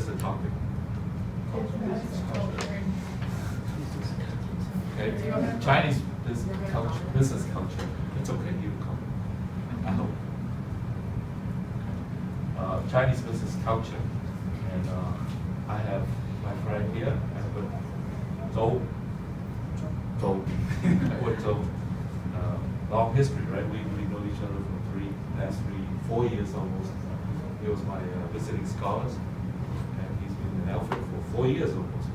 is the topic? Okay, Chinese business culture. It's okay, you come. I hope. Chinese business culture, and I have my friend here, Alfred Zhou. Edward Zhou. Long history, right? We know each other for past 4 years almost. He was my visiting scholars, and he's been in Alfred for 4 years almost.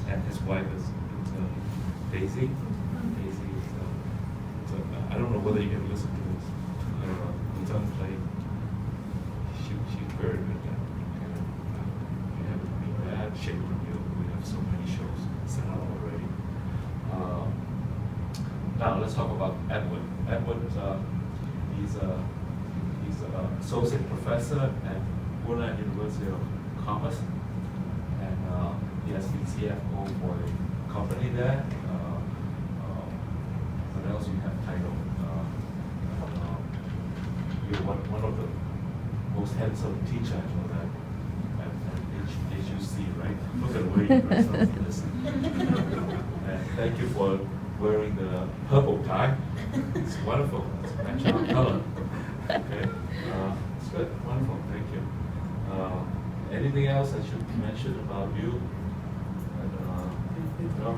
And his wife is Daisy. Daisy is, I don't know whether you can listen to this. Return play. She's very good at it. We haven't been bad shape from you. We have so many shows set up already. Now let's talk about Edward. Edward, he's an associate professor at Hunan University of Commerce, and he has been CFO for a company there. What else you have title? You're one of the most handsome teacher I know that at HUC, right? Look at the way you dress up for this. And thank you for wearing the purple tie. It's wonderful. It's matching our color. Okay, it's good. Wonderful. Thank you. Anything else I should mention about you? No?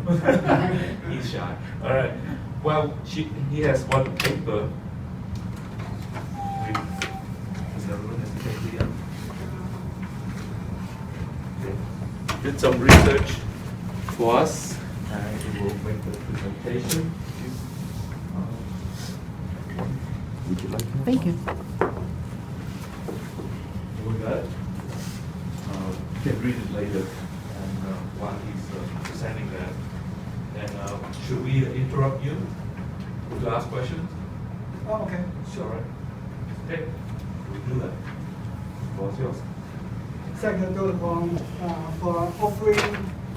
He's shy. All right. Well, he has one paper. Did some research for us, and he will make the presentation. Would you like to? Thank you. We got it. You can read it later, and while he's presenting that. And should we interrupt you to ask questions? Oh, okay. Sure. Right. Okay, we'll do that. The floor is yours. Thank you, Dr. Huang, for offering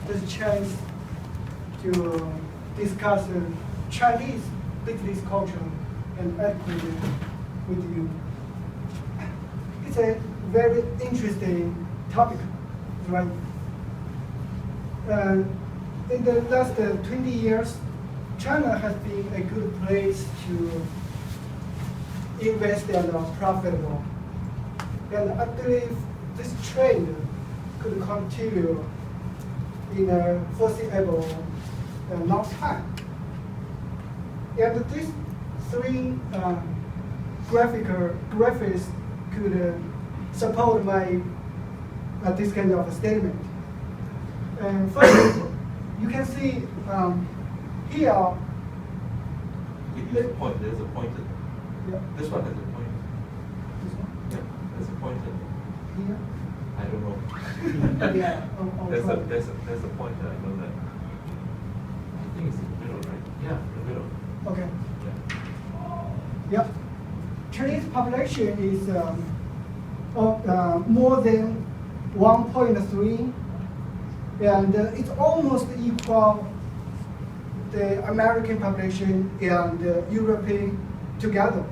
this chance to discuss Chinese business culture and etiquette with you. It's a very interesting topic, right? In the last 20 years, China has been a good place to invest and profitable. And I believe this trend could continue in a foreseeable long time. And these three graphics could support my this kind of statement. First, you can see here. There's a point. There's a pointer. Yeah. This one has a pointer. This one? Yeah, there's a pointer. Here? I don't know. Yeah. There's a pointer. I know that. I think it's in the middle, right? Yeah, in the middle. Okay. Yeah. Yeah. Chinese population is more than 1.3, and it's almost equal the American population and the European together.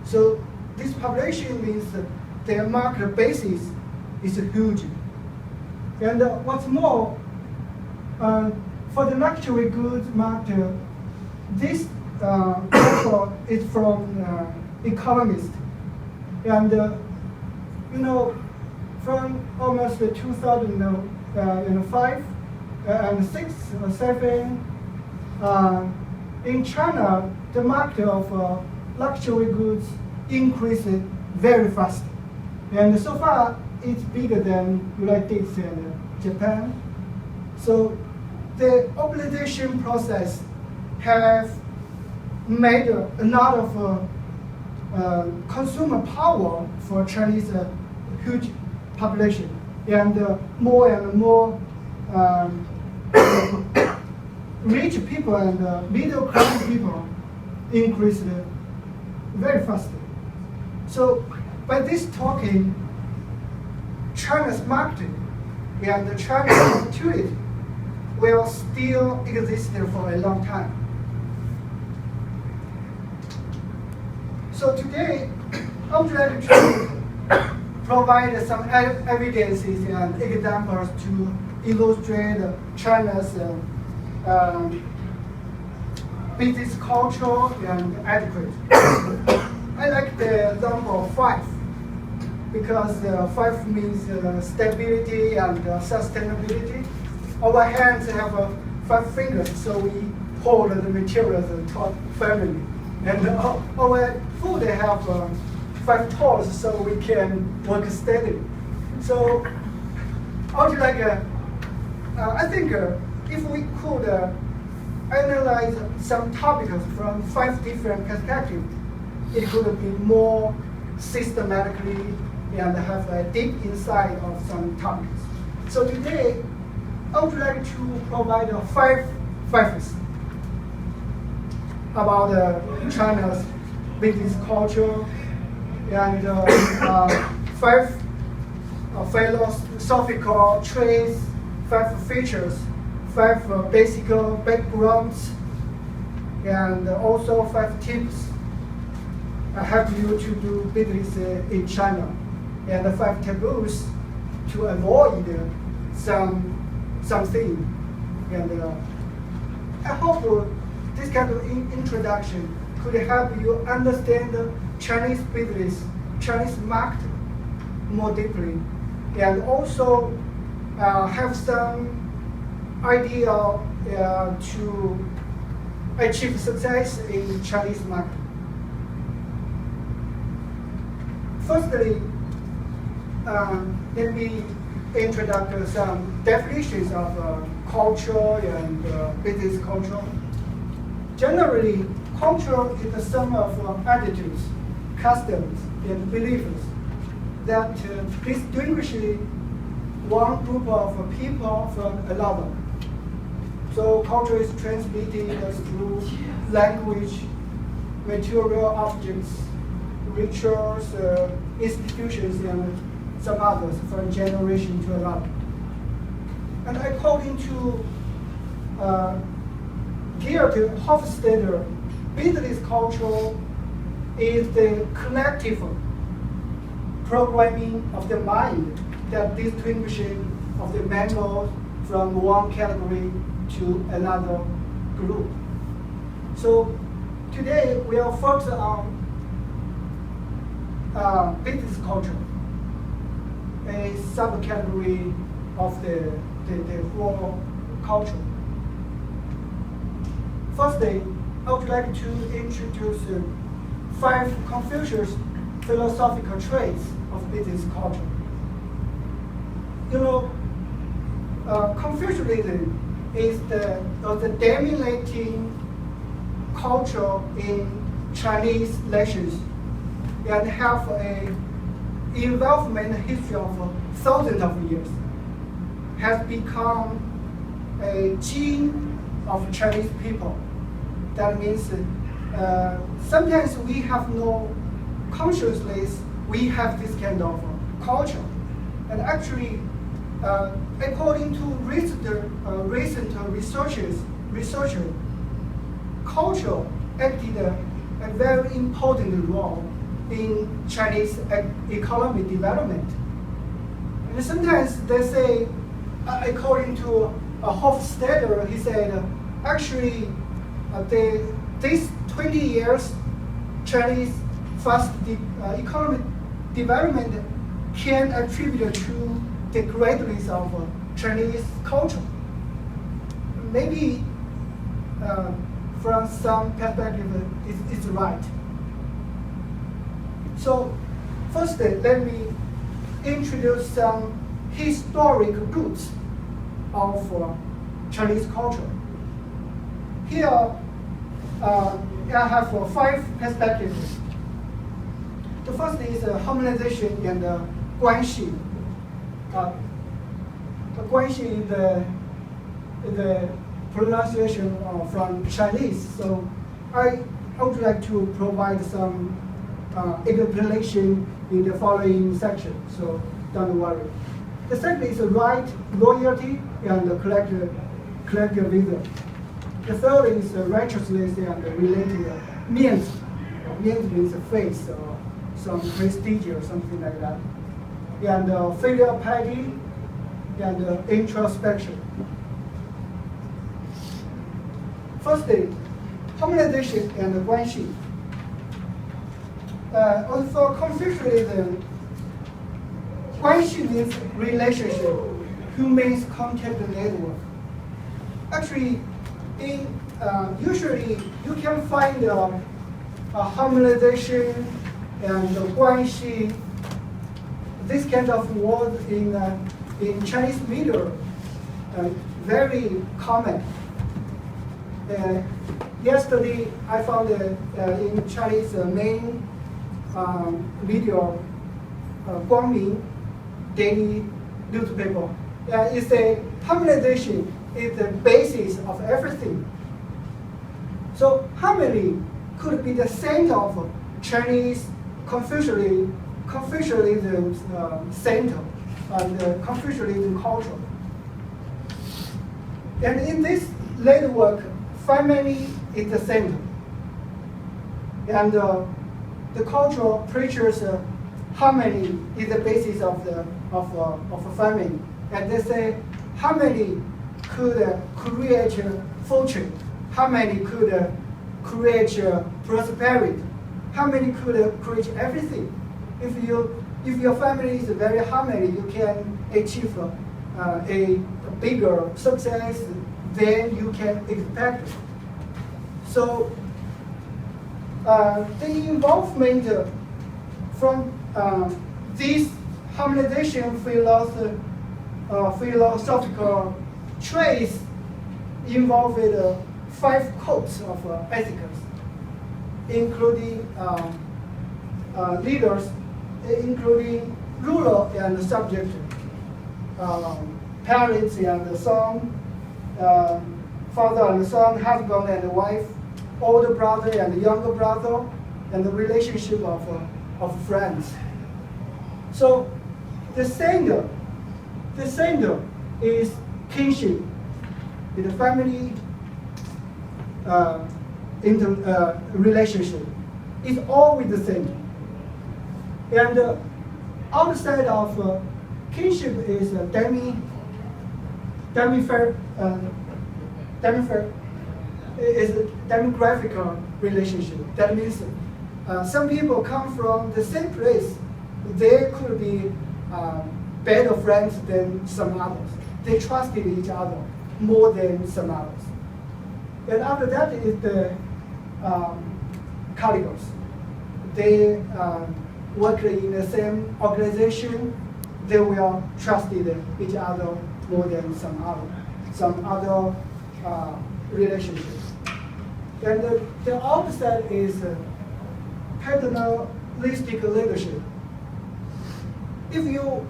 So this population means that their market basis is huge. And what's more, for the luxury goods market, this paper is from Economist. And from almost 2005 and 6 or 7, in China, the market of luxury goods increased very fast. And so far, it's bigger than United States and Japan. So the urbanization process have made a lot of consumer power for Chinese huge population, and more rich people and middle class people increased very fast. So by this talking, China's market and China's opportunity will still exist for a long time. So today, I would like to provide some evidences and examples to illustrate China's business culture and etiquette. I like the example 5 because 5 means stability and sustainability. Our hands have 5 fingers, so we hold the materials firmly. And our foot have 5 toes, so we can work steadily. So I would like, I think if we could analyze some topics from 5 different perspectives, it could be more systematically and have a deep insight of some topics. So today, I would like to provide 5 facts about China's business culture and 5 philosophical traits, 5 features, 5 basic backgrounds, and also 5 tips help you to do business in China, and 5 taboos to avoid something. And I hope this kind of introduction could help you understand Chinese business, Chinese market more deeply, and also have some idea to achieve success in the Chinese market. Firstly, let me introduce some definitions of culture and business culture. Generally, culture is the sum of attitudes, customs, and beliefs that distinguish one group of people from another. So culture is transmitted through language, material objects, rituals, institutions, and some others from generation to another. And according to Gerd Hofstadter, business culture is the collective programming of the mind that distinguishes of the members from one category to another group. So today we are focused on business culture, a subcategory of the whole culture. Firstly, I would like to introduce 5 Confucius philosophical traits of business culture. You know, Confucianism is the dominating culture in Chinese nations and have a involvement history of thousands of years, has become a gene of Chinese people. That means sometimes we have no consciousness, we have this kind of culture. And actually, according to recent researchers, culture acted a very important role in Chinese economic development. And sometimes they say, according to Hofstadter, he said, actually, these 20 years, Chinese fast economic development can attribute to the greatness of Chinese culture. Maybe from some perspective, it's right. So first, let me introduce some historic roots of Chinese culture. Here, I have 5 perspectives. The first is harmonization and guanxi. Guanxi is the pronunciation from Chinese. So I would like to provide some explanation in the following section. So don't worry. The second is right, loyalty, and collectivism. The third is righteousness and related means. Means means faith or some prestige or something like that. and filial piety, and introspection. Firstly, harmonization and guanxi. Also, Confucianism, guanxi means relationship, humans contact network. Actually, usually you can find a harmonization and guanxi, this kind of word in Chinese media, very common. Yesterday, I found in Chinese main media, Guangming daily newspaper. It's a harmonization is the basis of everything. So harmony could be the center of Chinese Confucianism center and Confucianism culture. And in this later work, family is the center. And the culture preaches harmony is the basis of a family. And they say harmony could create fortune. Harmony could create prosperity. Harmony could create everything. If your family is very harmony, you can achieve a bigger success than you can expect. So the involvement from this harmonization philosophical traits involved 5 codes of ethics, including leaders, including ruler and subject, parents and son, father and son, husband and wife, older brother and younger brother, and the relationship of friends. So the center is kinship, in the family relationship. It's always the same. And outside of kinship is is a demographic relationship. That means some people come from the same place. They could be better friends than some others. They trusted each other more than some others. And after that is the colleagues. They work in the same organization. They will trust each other more than some other relationships. And the opposite is paternalistic leadership. If you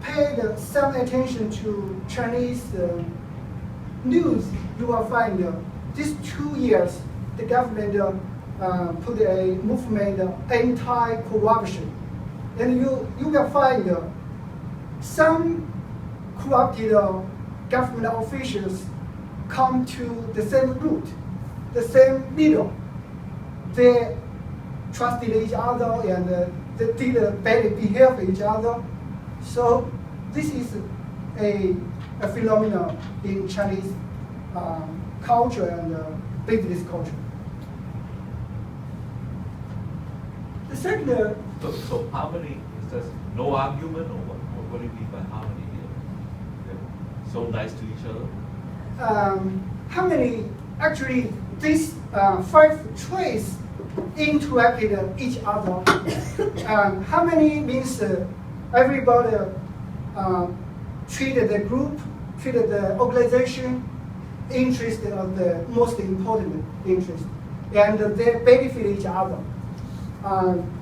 paid some attention to Chinese news, you will find these 2 years the government put a movement anti-corruption, and you will find some corrupted government officials come to the same route, the same middle. They trusted each other and they did badly behave each other. So this is a phenomenon in Chinese culture and business culture. The second. So harmony is just no argument, or what do you mean by harmony here? They're so nice to each other. Harmony, actually, these 5 traits interacted each other. Harmony means everybody treated the group, treated the organization, interested of the most important interest, and they benefit each other.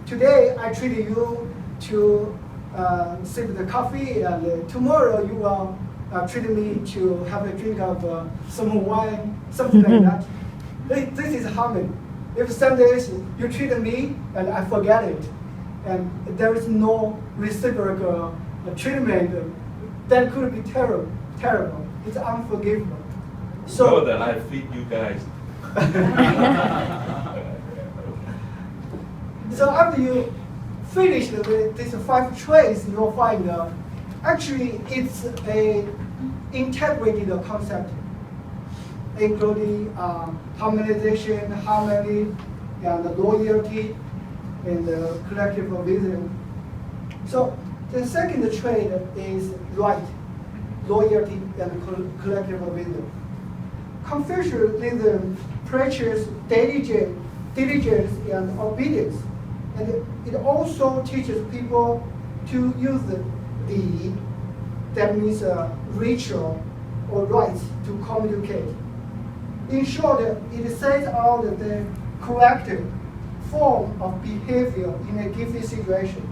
Today I treat you to sip the coffee, and tomorrow you will treat me to have a drink of some wine, something like that. This is harmony. If some days you treat me and I forget it, and there is no reciprocal treatment, that could be terrible. It's unforgivable. So that I feed you guys. So after you finish these 5 traits, you'll find actually it's a integrated concept, including harmonization, harmony, and loyalty, and collective wisdom. So the second trait is right, loyalty, and collective wisdom. Confucianism preaches diligence and obedience, and it also teaches people to use the that means ritual or rites to communicate. In short, it sets out the correct form of behavior in a given situation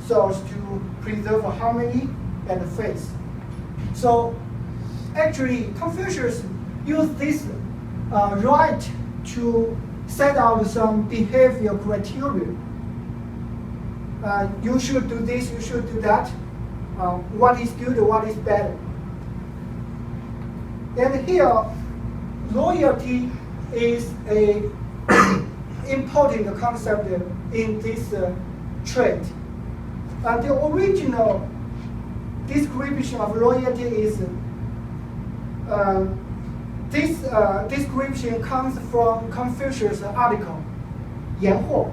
so as to preserve harmony and faith. So actually, Confucius used this right to set out some behavior criteria. You should do this, you should do that. What is good, what is bad. And here, loyalty is a important concept in this trait. The original description of loyalty is this description comes from Confucius' article, Jiahua.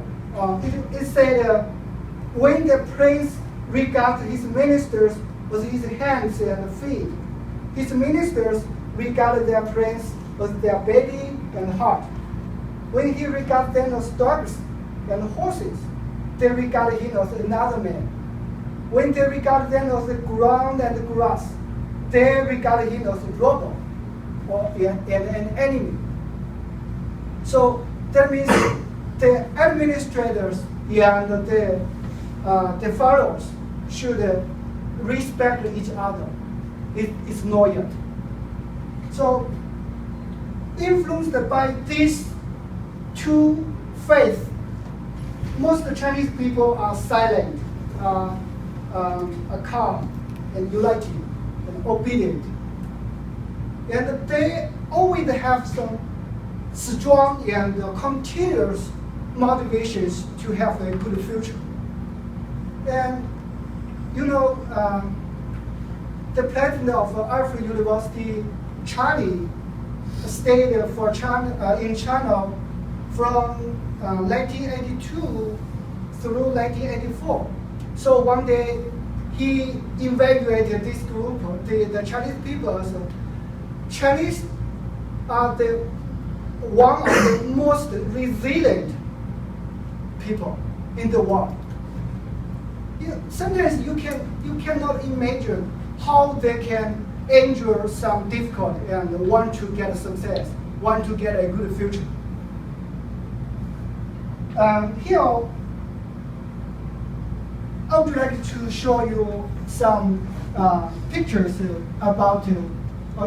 It said, when the prince regards his ministers with his hands and feet, his ministers regard their prince with their belly and heart. When he regards them as dogs and horses, they regard him as another man. When they regard them as the ground and the grass, they regard him as a robber or an enemy. So that means the administrators and the followers should respect each other. It's loyal. So influenced by these two faiths, most Chinese people are silent, calm, and united, and obedient. And they always have some strong and continuous motivations to have a good future. And you know, the president of Alfred University, Charlie, stayed for China, in China from 1982 through 1984. So one day he evaluated this group, the Chinese people. So Chinese are one of the most resilient people in the world. Sometimes you cannot imagine how they can endure some difficulty and want to get success, want to get a good future. Here, I would like to show you some pictures about.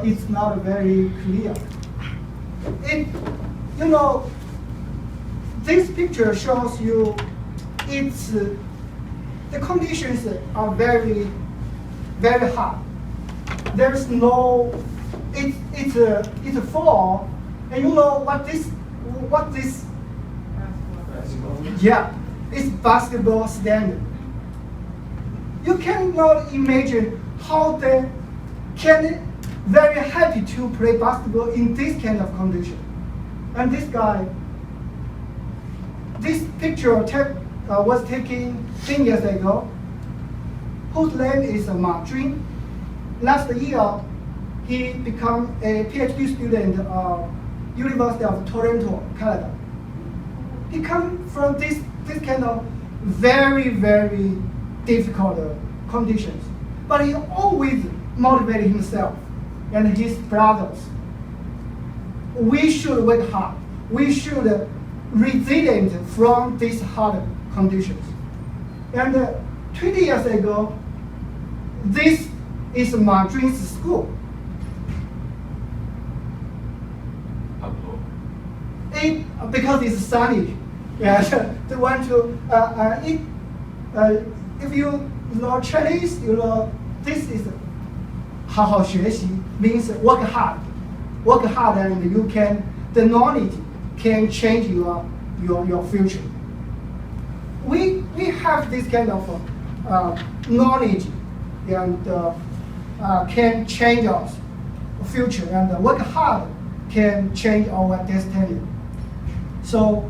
It's not very clear. This picture shows you the conditions are very, very hard. There's no, it's a fall, and you know what this, yeah, it's basketball standard. You cannot imagine how they can very happy to play basketball in this kind of condition. And this guy, this picture was taken 10 years ago, whose name is Ma Jun. Last year, he became a PhD student at University of Toronto, Canada. He comes from this kind of very, very difficult conditions. But he always motivated himself and his brothers. We should work hard. We should resilient from these hard conditions. And 20 years ago, this is Ma Jun's school. Because it's sunny. Yeah, they want to. If you know Chinese, you know this is 好好学习 means work hard. Work hard, and you can the knowledge can change your future. We have this kind of knowledge and can change our future, and work hard can change our destiny. So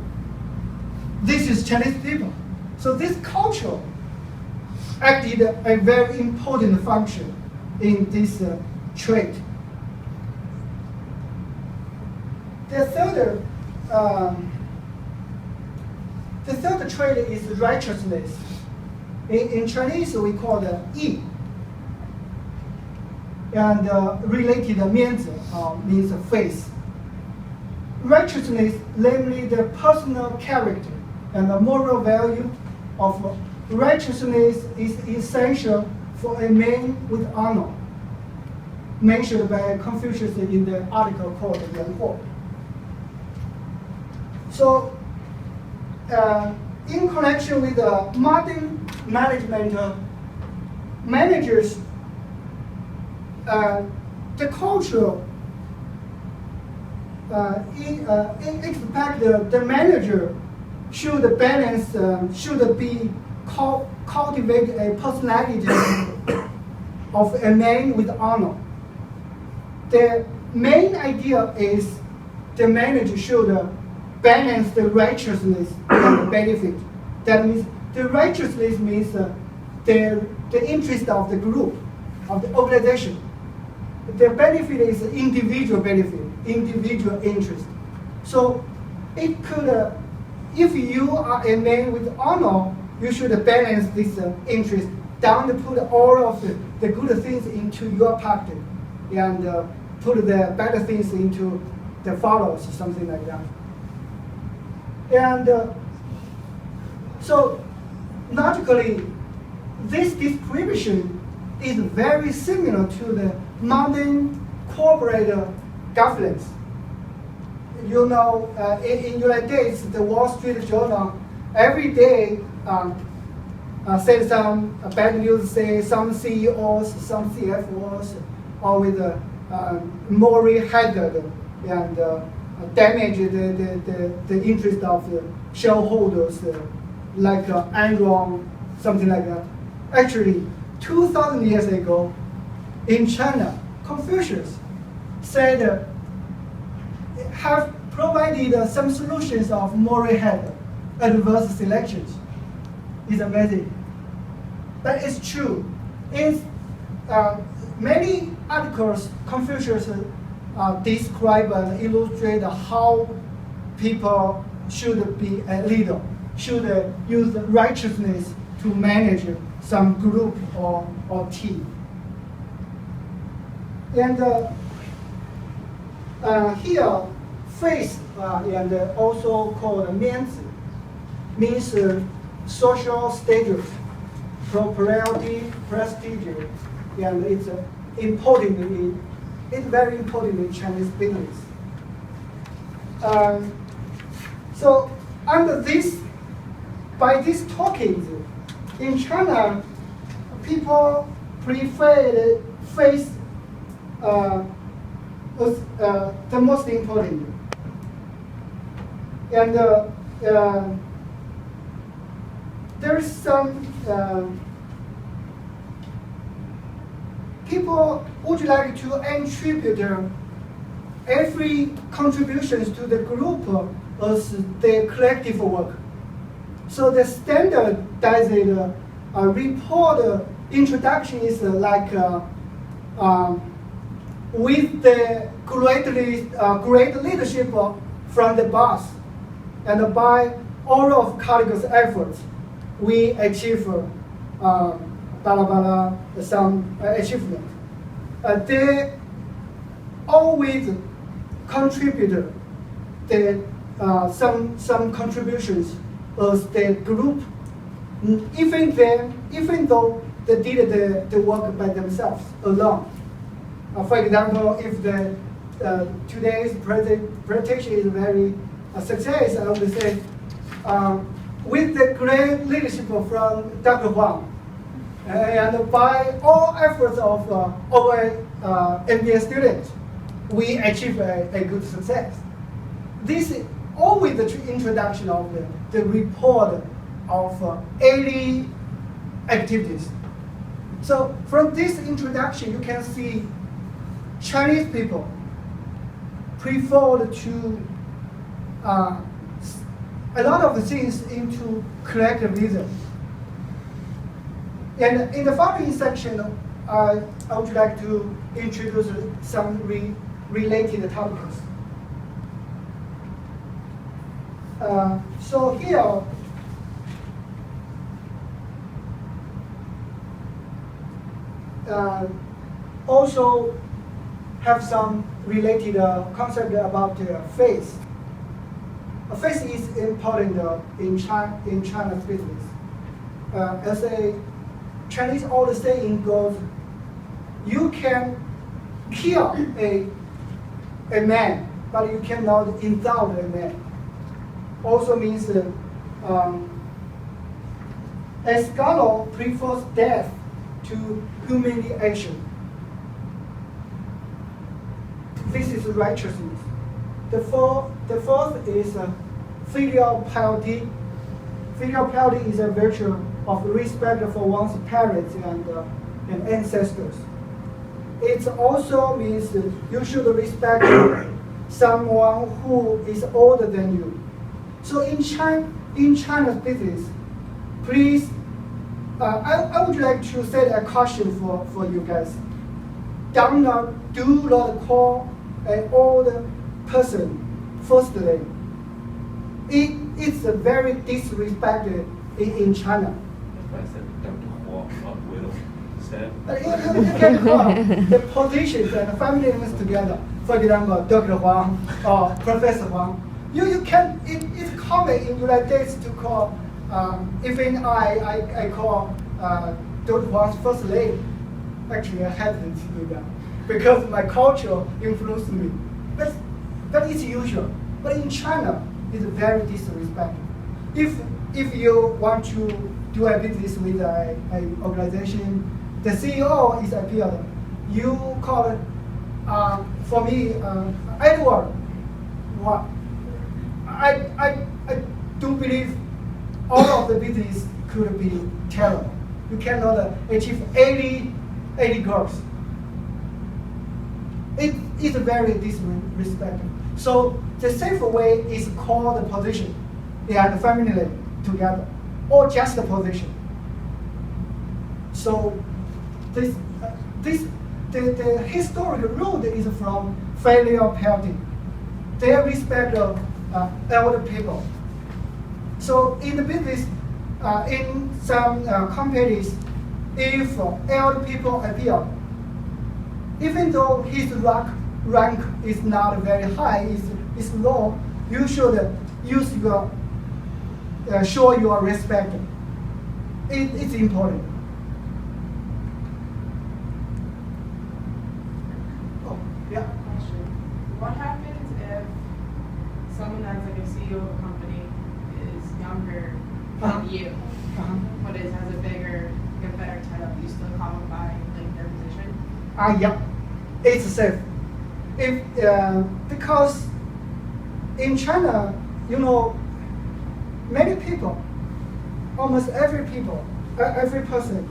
this is Chinese people. So this culture acted a very important function in this trait. The third trait is righteousness. In Chinese, we call it yi. And related means faith. Righteousness, namely the personal character and the moral value of righteousness, is essential for a man with honor, mentioned by Confucius in the article called Jiahua. So, in connection with modern management, managers, the culture expect the manager should balance, should be cultivate a personality of a man with honor. The main idea is the manager should balance the righteousness and the benefit. That means the righteousness means the interest of the group, of the organization. The benefit is individual benefit, individual interest. So it could, if you are a man with honor, you should balance this interest. Don't put all of the good things into your pocket and put the bad things into the followers, something like that. And so logically, this description is very similar to the modern corporate governance. You know, in United States, the Wall Street Journal every day says some bad news, say some CEOs, some CFOs are with moral hazard and damage the interest of the shareholders, like Enron, something like that. Actually, 2,000 years ago, in China, Confucius said, have provided some solutions of moral hazard, adverse selections. It's amazing. But it's true. In many articles, Confucius describe and illustrate how people should be a leader, should use righteousness to manage some group or team. And here, faith, and also called mianzi, means social status, propriety, prestige, and it's very important in Chinese business. So under this, by these tokens, in China, people prefer the faith was the most important. And there is some people would like to attribute every contributions to the group as their collective work. So the standardized report introduction is like with the great leadership from the boss, and by all of colleagues' efforts, we achieve some achievement. They always contribute some contributions as the group, even though they did the work by themselves alone. For example, if today's presentation is very success, I would say, with the great leadership from Dr. Huang, and by all efforts of our MBA students, we achieve a good success. This is always the introduction of the report of daily activities. So from this introduction, you can see Chinese people prefer to a lot of the things into collectivism. And in the following section, I would like to introduce some related topics. So here, also have some related concept about faith. Faith is important in China's business. As a Chinese old saying goes, you can kill a man, but you cannot insult a man. Also means a scholar prefers death to humiliation. This is righteousness. The fourth is filial piety. Filial piety is a virtue of respect for one's parents and ancestors. It also means you should respect someone who is older than you. So in China's business, please, I would like to set a caution for you guys. Do not call an old person first name. It's a very disrespected in China. That's why I said Dr. Hua, not Widow. Sam? You can call the positions and the family names together. For example, Dr. Huang or Professor Huang. It's common in United States to call, even I call Dr. Huang's first name. Actually, I hesitate to do that because my culture influenced me. But it's usual. But in China, it's very disrespectful. If you want to do a business with an organization, the CEO is appeared. You call it, for me, Edward. What? I do believe all of the business could be terrible. You cannot achieve 80 girls. It's very disrespectful. So the safer way is call the position and the family name together, or just the position. So the historical root is from filial piety. They respect elder people. So in the business, in some companies, if elder people appear, even though his rank is not very high, is low, you should use show your respect. It's important. Oh, yeah. Question. What happens if someone that's like a CEO of a company is younger than you, but has a better title? Do you still qualify like their position? Yeah, it's safe. Because in China, many people, almost every person,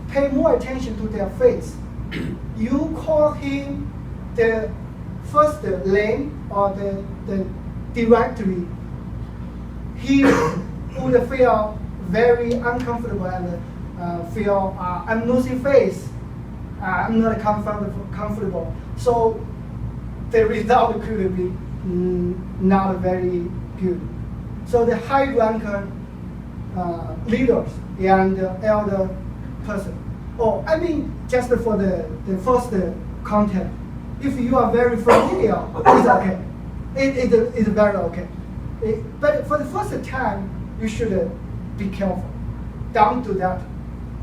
pay more attention to their face. You call him the first name or the directory, he would feel very uncomfortable and feel I'm losing face. I'm not comfortable. So the result could be not very good. So the high ranker leaders and elder person, just for the first contact, if you are very familiar, it's okay. It's very okay. But for the first time, you should be careful. Don't do that.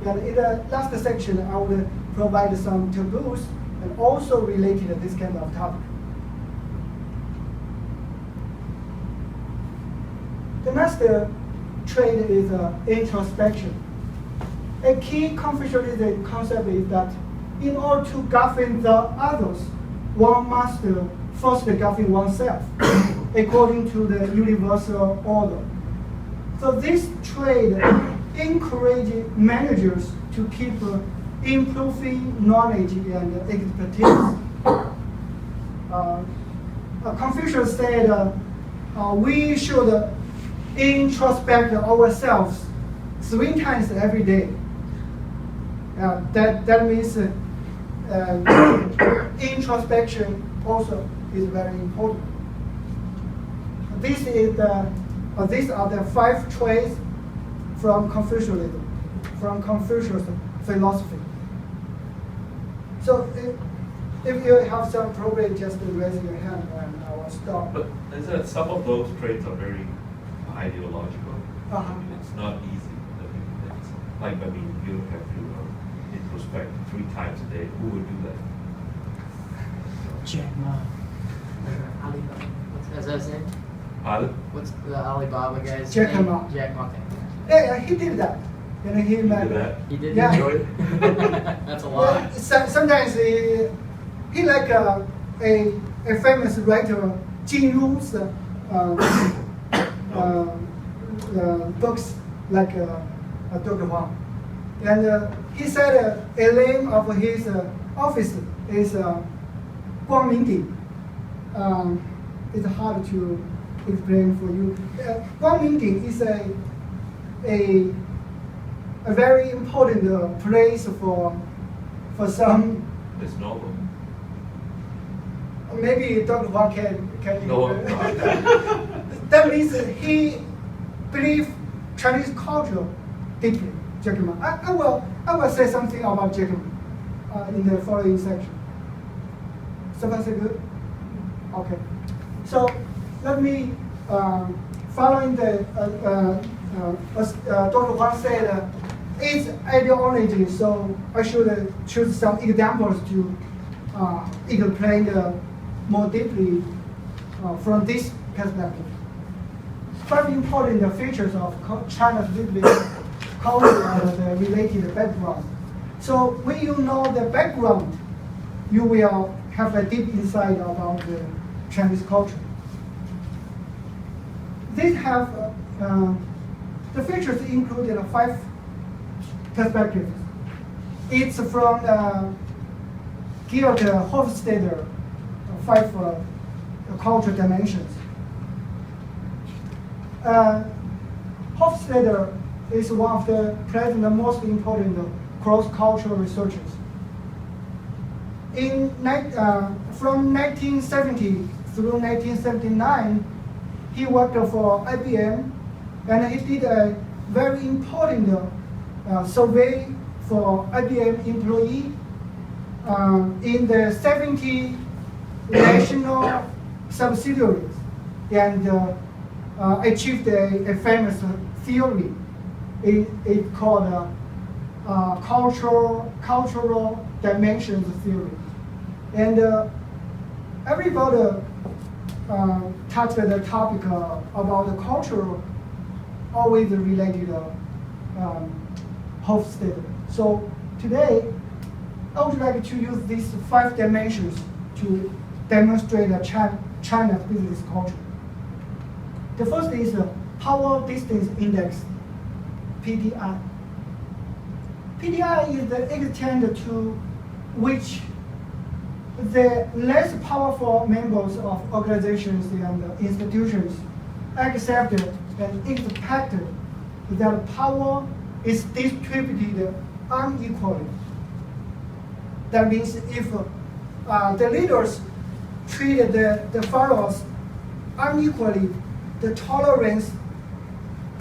And in the last section, I will provide some taboos and also related to this kind of topic. The next trait is introspection. A key Confucianism concept is that in order to govern the others, one must first govern oneself. according to the universal order. So this trade encourages managers to keep improving knowledge and expertise. Confucius said we should introspect ourselves 3 times every day. That means introspection also is very important. These are the 5 traits from Confucianism, from Confucius philosophy. So if you have some problem, just raise your hand and I will stop. But is that some of those traits are very ideological. Uh-huh. I mean, it's not easy. I mean, you have to introspect 3 times a day. Who would do that? Jack Ma. Alibaba. What's his name? Pardon? What's the Alibaba guy's Jack name? Ma. Jack Ma. Yeah, he did that. And he You met. did that? He did Yeah. enjoy it. That's a lot. Sometimes he like a famous writer, Jin Ru's books like Dr. Huang. And he said a name of his office is Guangmingdi. It's hard to explain for you. Guangmingdi is a very important place for some. It's noble. Maybe Dr. Huang can No. That means he believes Chinese culture deeply. Jack Ma. I will say something about Jack Ma in the following section. So far so good? Okay. So let me following the as Dr. Huang said, it's ideology. So I should choose some examples to explain more deeply from this perspective. 5 important features of China's literature, culture, and the related background. So when you know the background, you will have a deep insight about the Chinese culture. These have the features included 5 perspectives. It's from Georg Hofstadter, 5 cultural dimensions. Hofstadter is one of the present most important cross-cultural researchers. From 1970 through 1979, he worked for IBM, and he did a very important survey for IBM employee in the 70 national subsidiaries, and achieved a famous theory. It's called cultural dimensions theory. And everybody touched the topic about the culture, always related Hofstadter. So today, I would like to use these 5 dimensions to demonstrate China's business culture. The first is Power Distance Index, PDI. PDI is the extent to which the less powerful members of organizations and institutions accept and expect that power is distributed unequally. That means if the leaders treat the followers unequally, the tolerance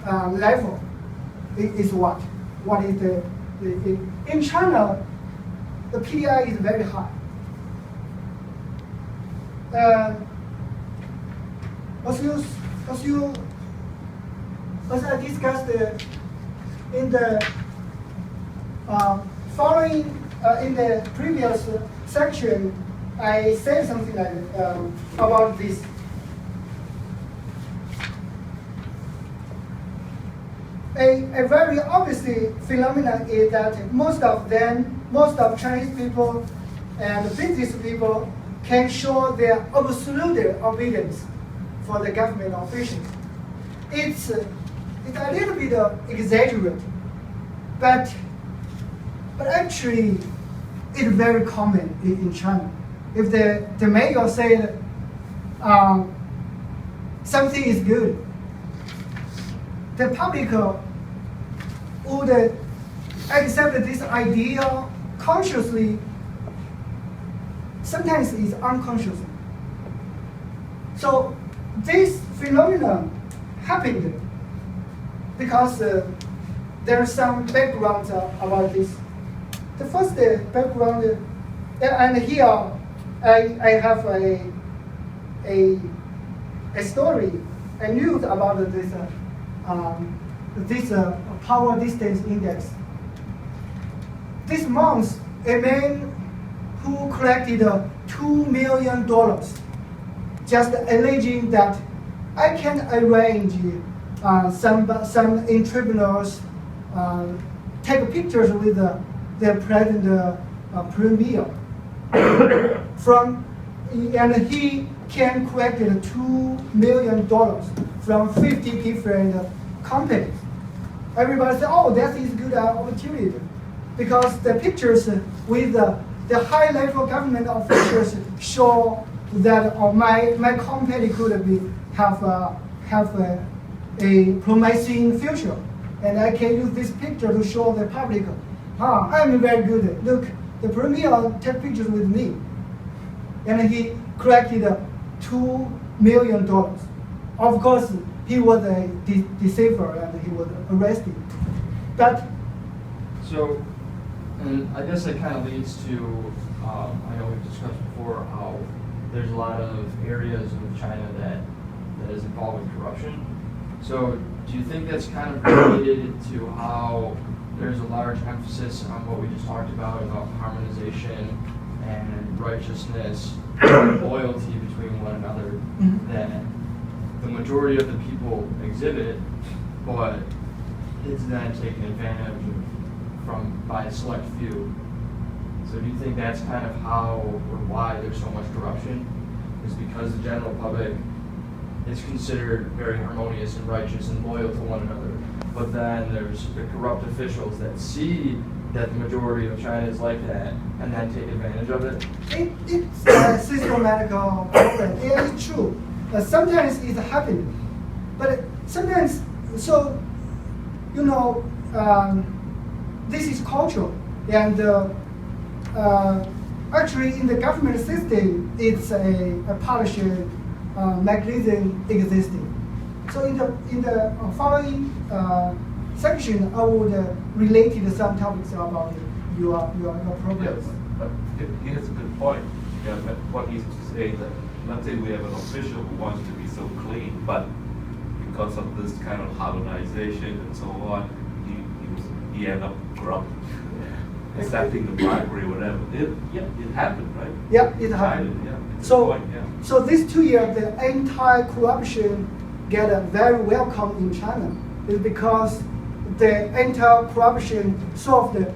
level is what? What is the in China, the PDI is very high. As I discussed in the following in the previous section, I said something like about this. A very obvious phenomenon is that most of Chinese people and business people can show their absolute obedience for the government officials. It's a little bit exaggerated, but actually it's very common in China. If the mayor said something is good, the public would accept this idea consciously, sometimes it's unconsciously. So this phenomenon happened because there are some backgrounds about this. The first background, and here I have a story, a news about this power distance index. This month, a man who collected $2 million, just alleging that I can arrange some in tribunals, take pictures with the president premier and he can collect $2 million from 50 different companies. Everybody says, oh, that is good opportunity, because the pictures with the high-level government officials show that my company could have a promising future, and I can use this picture to show the public, I'm very good. Look, the premier take pictures with me, and he collected $2 million. Of course, he was a deceiver and he was arrested. But so, and I guess that kind of leads to, I know we've discussed before how there's a lot of areas of China that is involved with corruption. So do you think that's kind of related to how there's a large emphasis on what we just talked about harmonization and righteousness and loyalty between one another, that the majority of the people exhibit, but it's then taken advantage of by a select few? So do you think that's kind of how or why there's so much corruption? Is because the general public is considered very harmonious and righteous and loyal to one another, but then there's the corrupt officials that see that the majority of China is like that and then take advantage of it? It's a systematic problem. Yeah, it's true. Sometimes it happens, but sometimes, so, this is cultural, and actually in the government system, it's a policy mechanism existing. So in the following section, I would relate to some topics about your programs. But here's a good point. Yeah, but what he's saying that, let's say we have an official who wants to be so clean, but because of this kind of harmonization and so on, he ended up corrupt, accepting the bribery, whatever. It happened, right? Yeah, it happened. Yeah, it's a So, point, yeah. so these 2 years, the anti-corruption get a very welcome in China. It's because the anti-corruption solved a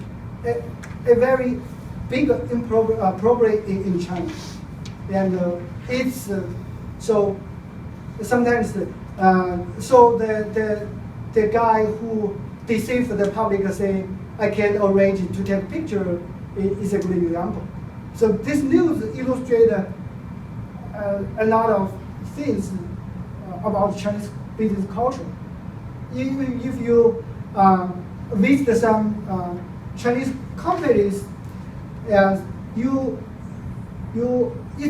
very big problem in China, and it's so sometimes so the guy who deceived the public saying I can arrange to take a picture is a good example. So this news illustrates a lot of things about Chinese business culture. If you visit some Chinese companies, it's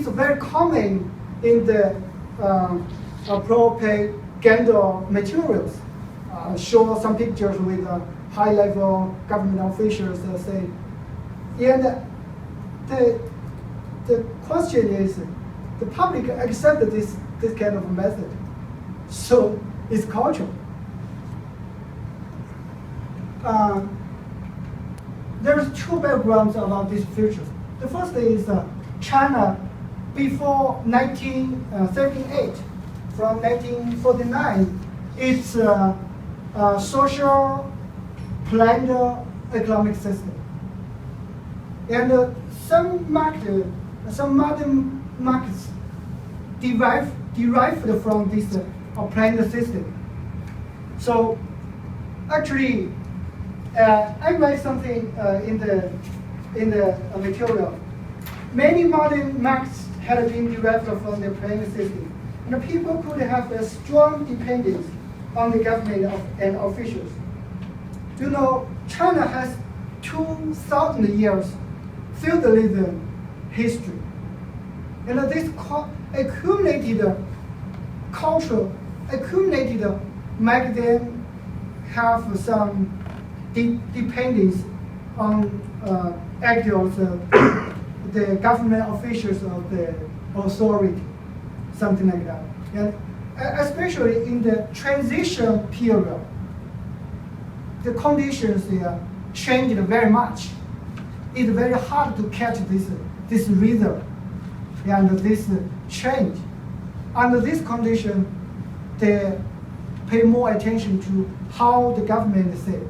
very common in the propaganda materials. Show some pictures with high-level government officials say, and the question is, the public accept this kind of method, so it's cultural. There's two backgrounds about these features. The first is China before 1938, from 1949, it's a social planned economic system. And some modern markets derive derived from this appliance system. So actually, I write something in the material. Many modern marks had been derived from the appliance system, and people could have a strong dependence on the government and officials. You know, China has 2,000 years feudalism history, and this accumulated culture accumulated make them have some dependence on actors, the government officials of the authority, something like that. And especially in the transition period, the conditions changed very much. It's very hard to catch this rhythm and this change. Under this condition, they pay more attention to how the government say,